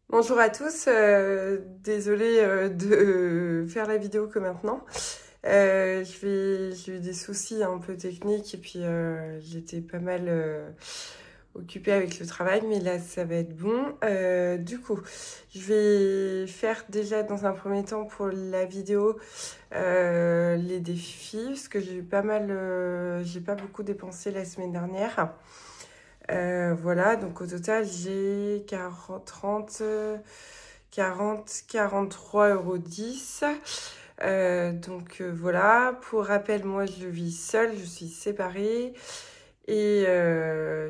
Bonjour à tous, désolée de faire la vidéo que maintenant. J'ai eu des soucis un peu techniques et puis j'étais pas mal occupée avec le travail, mais là ça va être bon. Du coup, je vais faire déjà dans un premier temps pour la vidéo les défis, parce que j'ai eu pas mal, j'ai pas beaucoup dépensé la semaine dernière. Voilà, donc au total, j'ai 43,10 €. Voilà, pour rappel, moi je vis seule, je suis séparée et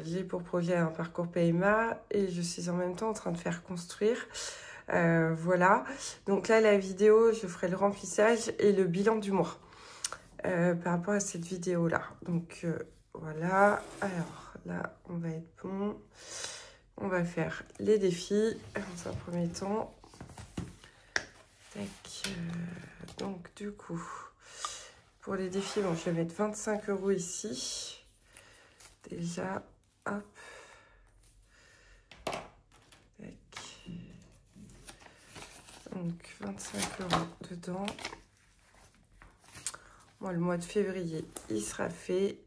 j'ai pour projet un parcours PMA et je suis en même temps en train de faire construire. Voilà, donc là la vidéo, je ferai le remplissage et le bilan du mois par rapport à cette vidéo-là. Donc voilà, alors là on va être bon. On va faire les défis dans un premier temps. Tac. Donc du coup, pour les défis, bon, je vais mettre 25 € ici. Déjà, hop. Tac. Donc 25 € dedans. Moi, le mois de février, il sera fait.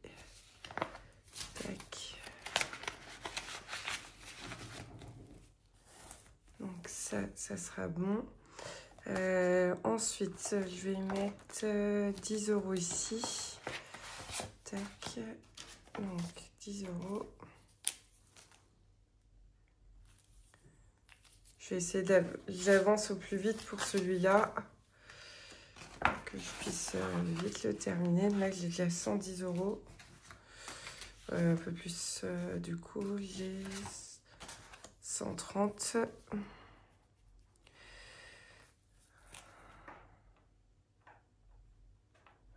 Tac. Donc ça sera bon. Ensuite, je vais mettre 10 € ici. Tac. Donc 10 €. Je vais essayer j'avance au plus vite pour celui-là. Que je puisse vite le terminer. Là, j'ai déjà 110 €. Un peu plus, du coup, j'ai 130.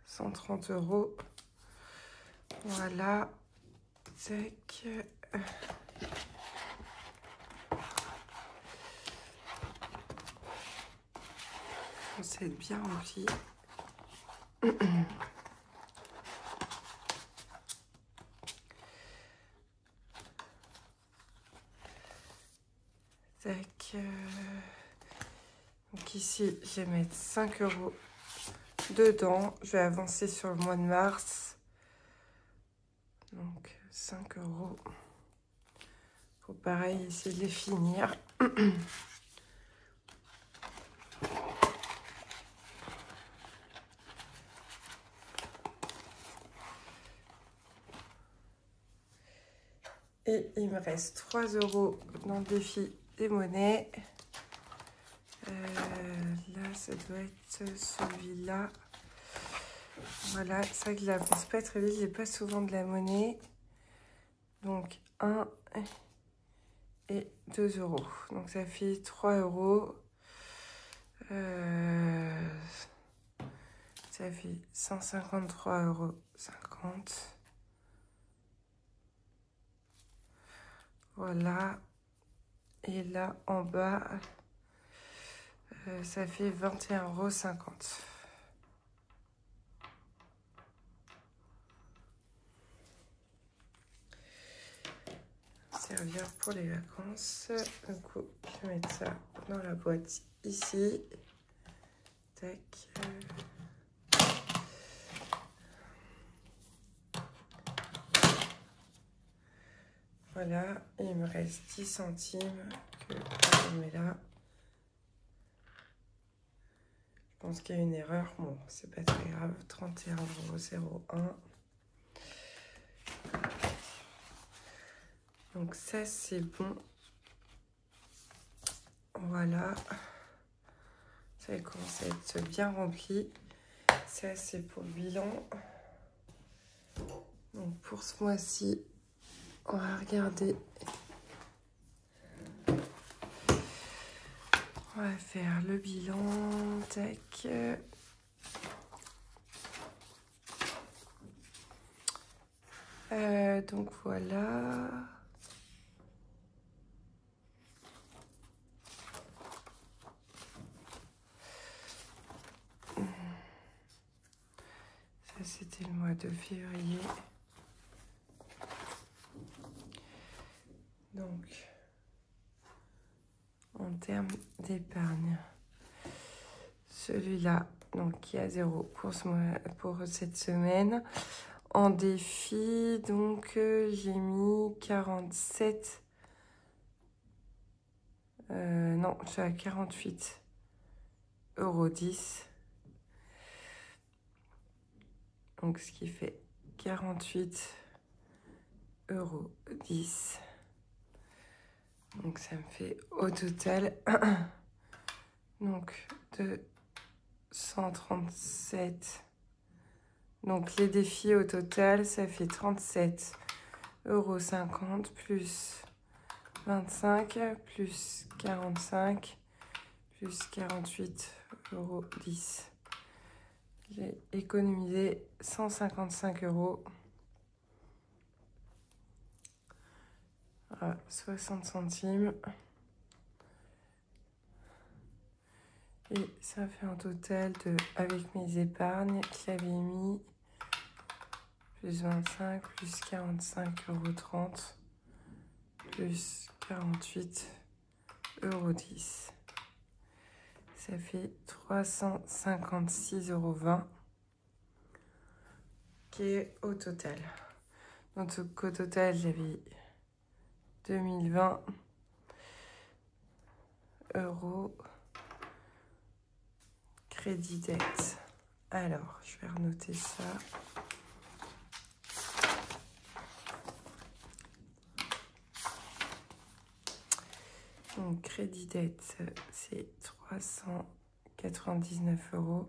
130 €. Voilà. Tac. On s'est bien rempli. Tac. Donc ici, je vais mettre 5 € dedans. Je vais avancer sur le mois de mars. Donc 5 €. Faut pareil essayer de les finir. Et il me reste 3 € dans le défi des monnaies. Là, ça doit être celui-là. Voilà, c'est vrai que je l'avance pas très vite. J'ai pas souvent de la monnaie. Donc 1 et 2 €. Donc ça fait 3 €. Ça fait 153,50 €. Voilà. Et là, en bas, ça fait 21,50 €. Servir pour les vacances. Du coup, je vais mettre ça dans la boîte ici. Tac. Voilà, et il me reste 10 centimes que je mets là. Je pense qu'il y a une erreur. Bon, c'est pas très grave. 31,01 €. Donc ça, c'est bon. Voilà. Ça va commencer à être bien rempli. Ça, c'est pour le bilan. Donc pour ce mois-ci, on va regarder. On va faire le bilan. Tac. Donc voilà. Ça, c'était le mois de février. Donc, en termes d'épargne. Celui-là, donc qui a 0 pour cette semaine. En défi, donc j'ai mis 47. Non, je suis à 48,10 €. Donc ce qui fait 48,10 €. Donc ça me fait au total donc 237. Donc les défis au total, ça fait 37,50 € plus 25 plus 45 plus 48,10 €. J'ai économisé 155 € à 60 centimes. Et ça fait un total de, avec mes épargnes que j'avais mis, plus 25, plus 45,30 € plus 48,10 €. Ça fait 356,20 € qui est au total. Donc au total, j'avais 2020 € crédit dette. Alors, je vais renoter ça. Donc, crédit dette, c'est 399 €.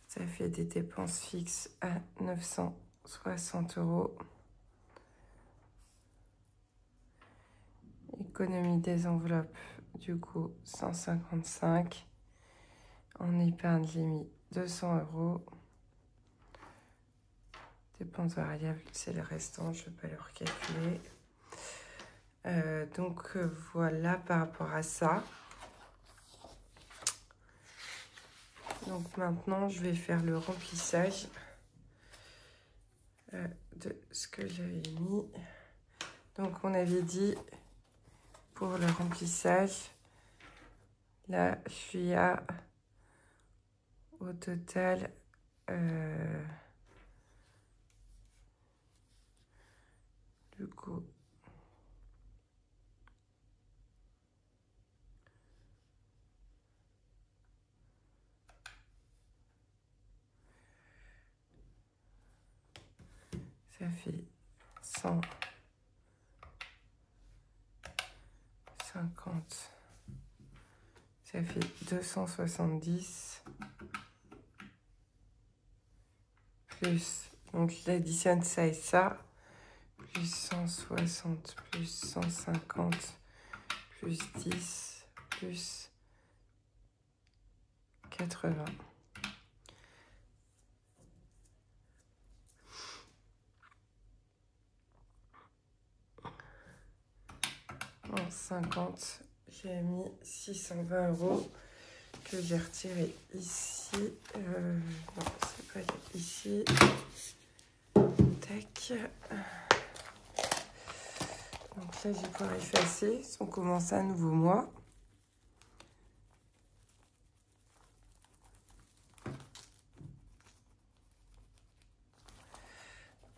Ça fait des dépenses fixes à 960 €. Économie des enveloppes, du coup, 155. En épargne, j'ai mis 200 €. Dépenses variables, c'est le restant, je ne vais pas le recalculer. Donc voilà par rapport à ça. Donc maintenant, je vais faire le remplissage de ce que j'avais mis. Donc on avait dit pour le remplissage, là je suis à au total du coup ça fait 150, ça fait 270 plus, donc j'additionne ça et ça, plus 160 plus 150 plus 10 plus 80. En 50, j'ai mis 620 € que j'ai retiré ici. Non, c'est pas ici. Tac. Donc là, je vais pouvoir effacer. On commence un nouveau mois.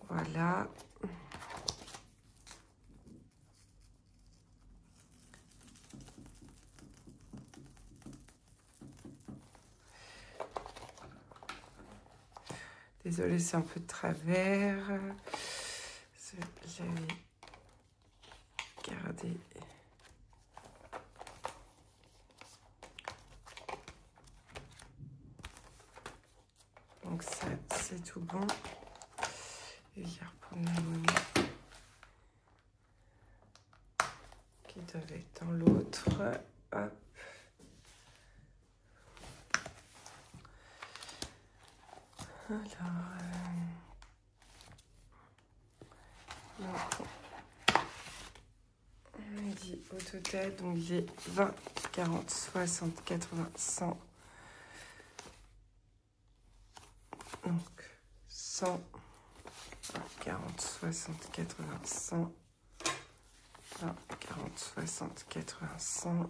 Voilà. Désolée, c'est un peu de travers. J'avais gardé. Donc ça, c'est tout bon. Et je vais reprendre la monnaie qui devait être dans l'autre. Hop. Alors, donc, on a dit au total, donc j'ai 20, 40, 60, 80, 100. Donc 100, 40, 60, 80, 100. 20, 40, 60, 80, 100.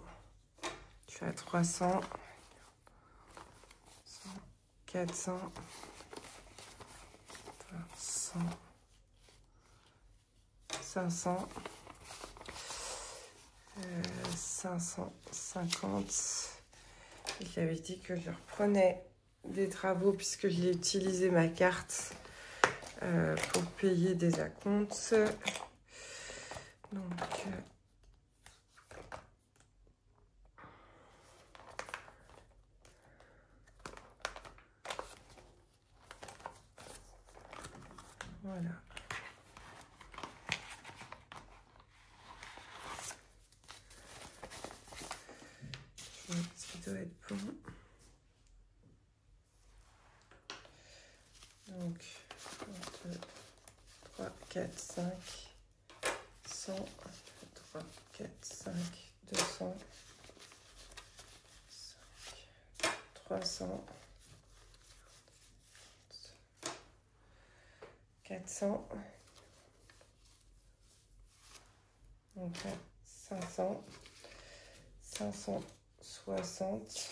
Je suis à 300. 100, 400. 100. 500. 550. J'avais dit que je reprenais des travaux puisque j'ai utilisé ma carte pour payer des acomptes. Donc, voilà. Ça doit être bon. Donc, 1, 2, 3, 4, 5, 100, 3, 4, 5, 200, 5, 300, 400, donc là, 500, 560,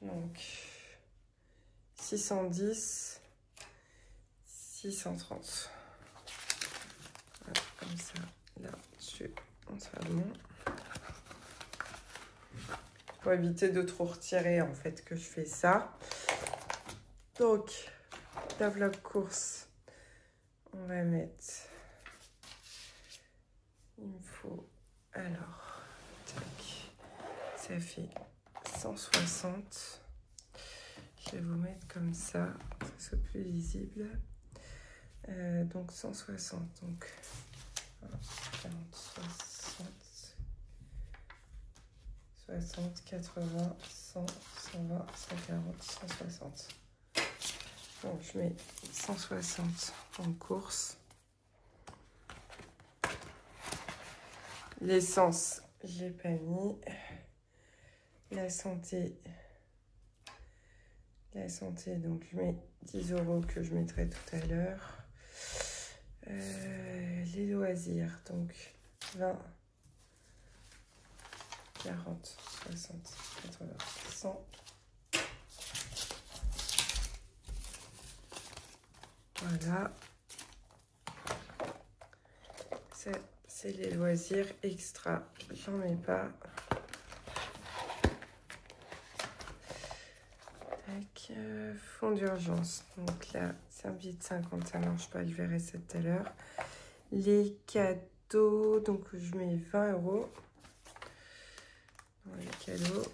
donc 610, 630. Voilà, comme ça, là-dessus, on sera bon. Pour éviter de trop retirer, en fait, que je fais ça. Donc, l'enveloppe course, on va mettre... Il me faut... Alors, tac, ça fait 160. Je vais vous mettre comme ça, pour que ce soit plus visible. Donc 160, donc 40, 60, 60, 80, 100, 120, 140, 160. Donc je mets 160 en course. L'essence, je l'ai pas mis. La santé, donc je mets 10 € que je mettrai tout à l'heure. Les loisirs, donc 20, 40, 60, 80, 100. Voilà. Ça, c'est les loisirs extra. J'en mets pas. Tac, fonds d'urgence. Donc là, c'est un billet de 50, ça marche pas. Je verrai ça tout à l'heure. Les cadeaux, donc je mets 20 € dans les cadeaux.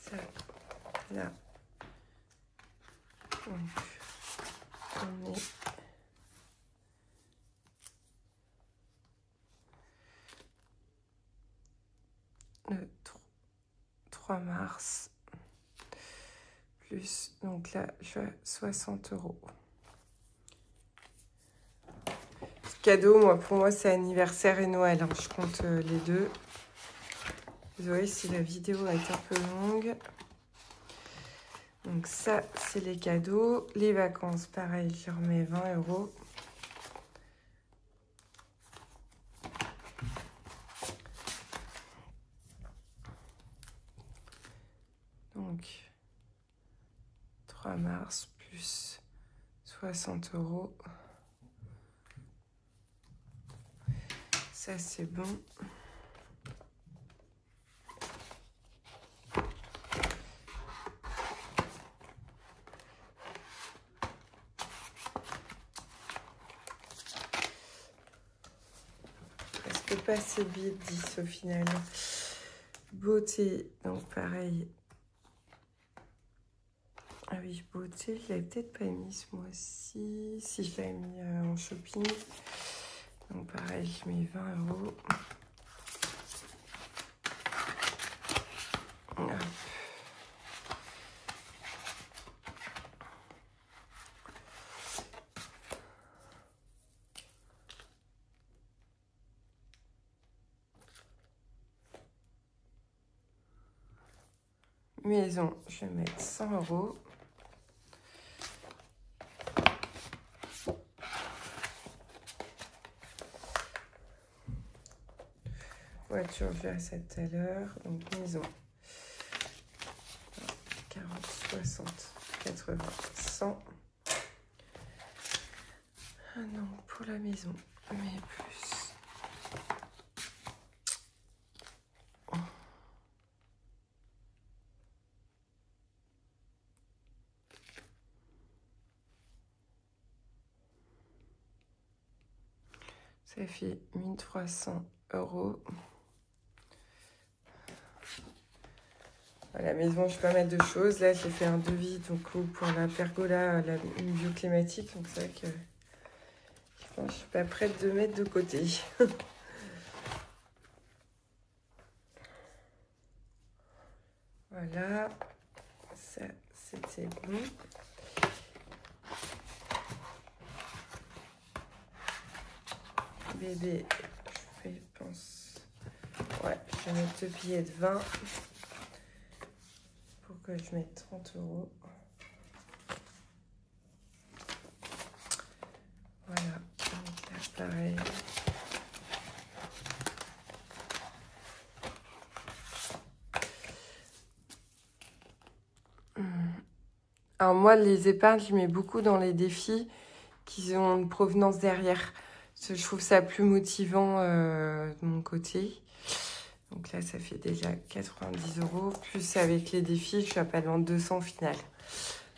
Ça, là. Donc, on est le 3 mars. Plus, donc là, je suis à 60 €. Ce cadeau, moi, pour moi, c'est anniversaire et Noël. Hein. Je compte les deux. Désolée si la vidéo est un peu longue. Donc ça, c'est les cadeaux. Les vacances, pareil, je remets 20 €. Donc, 3 mars plus 60 €. Ça, c'est bon. Presque pas assez de billets de 10 au final. Beauté, donc pareil. Ah oui, beauté, je l'avais peut-être pas mis ce mois-ci. Si, je l'avais mis en shopping. Donc pareil, je mets 20 €. Hop. maison, je vais mettre 100 €. Voiture, je verrai ça tout à l'heure. Donc maison. 40, 60, 80, 100. Ah non, pour la maison, mais plus. Ça fait 1300 €. À la maison, je fais pas mal de choses. Là, j'ai fait un devis donc, pour la pergola, une bioclimatique. Donc, c'est vrai que je ne suis pas prête de mettre de côté. Voilà. Ça, c'était bon. Bébé, je pense... Ouais, je vais mettre 2 billets de 20. Pour que je mette 30 €. Voilà, donc là, pareil. Alors moi, les épargnes, je mets beaucoup dans les défis qui ont une provenance derrière. Parce que je trouve ça plus motivant de mon côté. Donc là, ça fait déjà 90 €. Plus avec les défis, je suis à pas loin de 200 au final.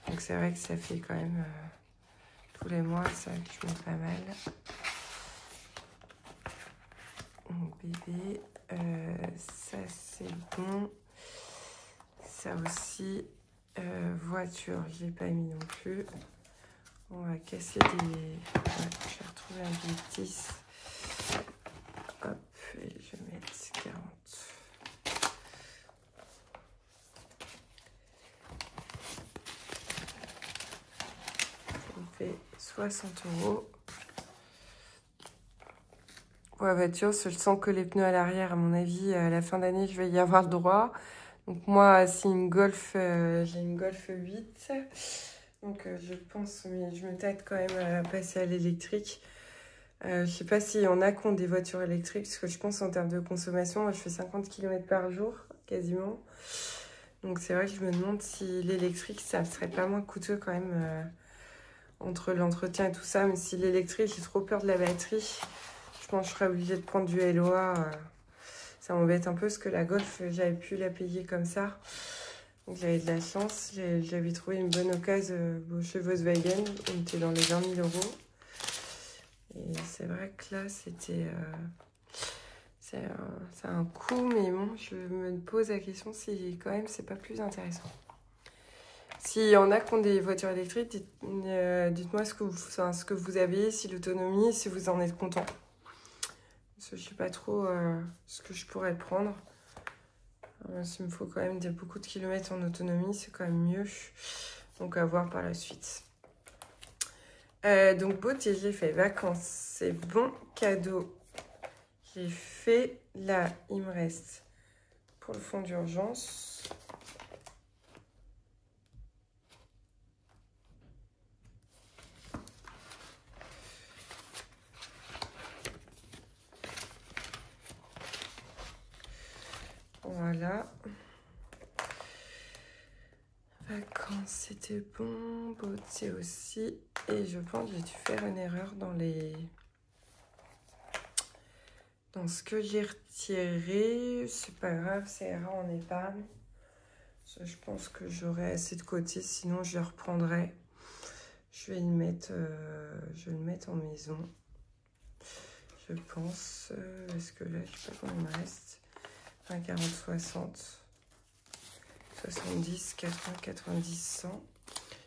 Donc c'est vrai que ça fait quand même tous les mois, ça que je mets pas mal. Donc bébé, ça c'est bon. Ça aussi. Voiture, je l'ai pas mis non plus. On va casser des... Ouais, je vais retrouver un billet de 10. Hop, et je vais mettre 40. Ça me fait 60 €. Pour la voiture, je sens que les pneus à l'arrière, à mon avis, à la fin d'année, je vais y avoir le droit. Donc moi, c'est une Golf, j'ai une Golf 8. Donc je pense, mais je me tâte quand même à passer à l'électrique. Je sais pas s'il y en a qui ont des voitures électriques, parce que je pense en termes de consommation, moi je fais 50 km par jour, quasiment. Donc c'est vrai que je me demande si l'électrique, ça serait pas moins coûteux quand même, entre l'entretien et tout ça. Mais si l'électrique, j'ai trop peur de la batterie, je pense que je serais obligée de prendre du LOA. Ça m'embête un peu parce que la Golf, j'avais pu la payer comme ça. Donc j'avais de la chance. J'avais trouvé une bonne occasion chez Volkswagen. On était dans les 20 000 €. Et c'est vrai que là, c'était... c'est un coût, mais bon, je me pose la question si quand même c'est pas plus intéressant. S'il y en a qui ont des voitures électriques, dites-moi ce que vous avez, si l'autonomie, si vous en êtes content. Parce que je sais pas trop ce que je pourrais prendre. S'il me faut quand même beaucoup de kilomètres en autonomie, c'est quand même mieux. Donc à voir par la suite. Donc beauté, j'ai fait vacances, c'est bon. Cadeau, j'ai fait. Là, il me reste pour le fonds d'urgence. Voilà. Vacances, c'était bon. Beauté aussi. Et je pense que j'ai dû faire une erreur dans ce que j'ai retiré. C'est pas grave, ça ira en épargne. Ça, je pense que j'aurai assez de côté, sinon je le reprendrai. Je vais le mettre en maison. Je pense. Est-ce que là, je sais pas combien il me reste. 20, 40, 60. 70, 80, 90, 100.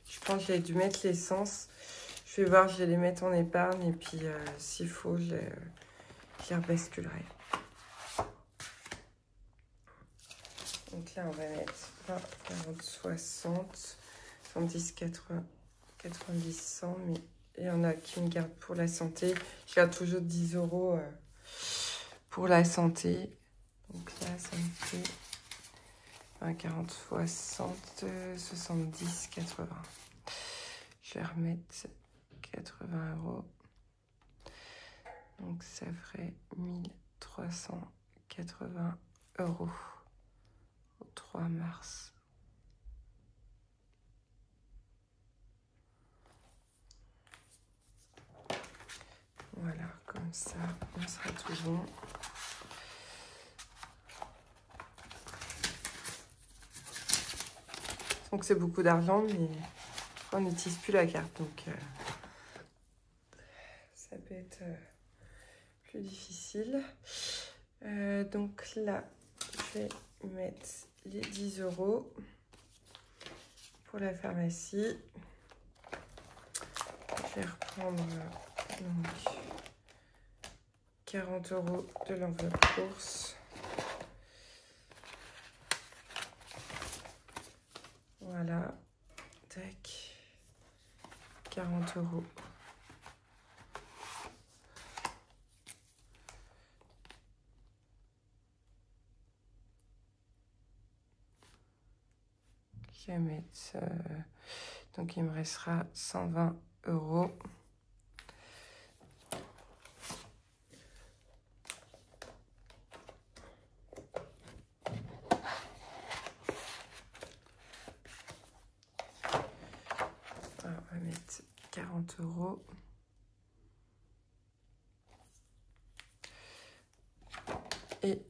Je pense que j'ai dû mettre l'essence. Je vais voir, je vais les mettre en épargne. Et puis, s'il faut, je les rebasculerai. Donc là, on va mettre 20, 40, 60, 70, 80, 90, 100. Mais il y en a qui me gardent pour la santé. Je garde toujours 10 € pour la santé. Donc là, ça me fait 20, 40, 60, 70, 80. Je vais remettre 80 €. Donc ça ferait 1380 € au 3 mars. Voilà, comme ça, on sera tout bon. Donc c'est beaucoup d'argent, mais on n'utilise plus la carte, donc ça peut être plus difficile. Donc là, je vais mettre les 10 € pour la pharmacie. Je vais reprendre donc 40 € de l'enveloppe course. Voilà, tac, 40 €. Je vais mettre, donc il me restera 120 €. Alors, on va mettre 40 €. Et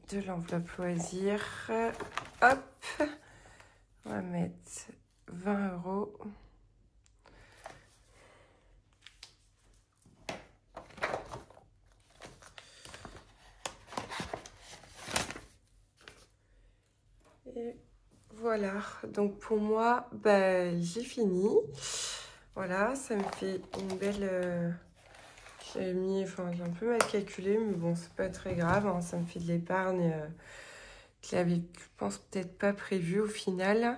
de l'enveloppe loisir, hop, on va mettre 20 €. Et voilà, donc pour moi, j'ai fini. Voilà, ça me fait une belle... j'ai mis, enfin, j'ai un peu mal calculé, mais bon, c'est pas très grave, hein, ça me fait de l'épargne que j'avais, je pense, peut-être pas prévu au final.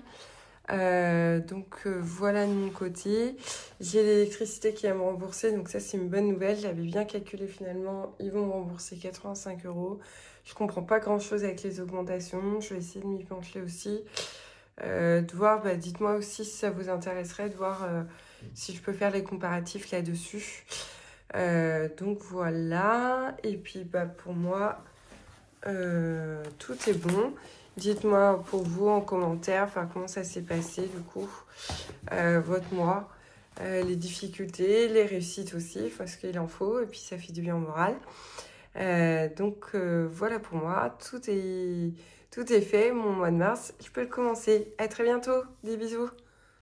Donc voilà de mon côté. J'ai l'électricité qui va me rembourser, donc ça c'est une bonne nouvelle. J'avais bien calculé finalement, ils vont me rembourser 85 €. Je comprends pas grand chose avec les augmentations, je vais essayer de m'y pencher aussi. De voir, dites-moi aussi si ça vous intéresserait, de voir si je peux faire les comparatifs là-dessus. Donc voilà, et puis pour moi, tout est bon. Dites-moi pour vous en commentaire, comment ça s'est passé du coup, votre mois, les difficultés, les réussites aussi, parce qu'il en faut, et puis ça fait du bien au moral. Donc voilà pour moi, tout est fait, mon mois de mars, je peux le commencer. À très bientôt, des bisous.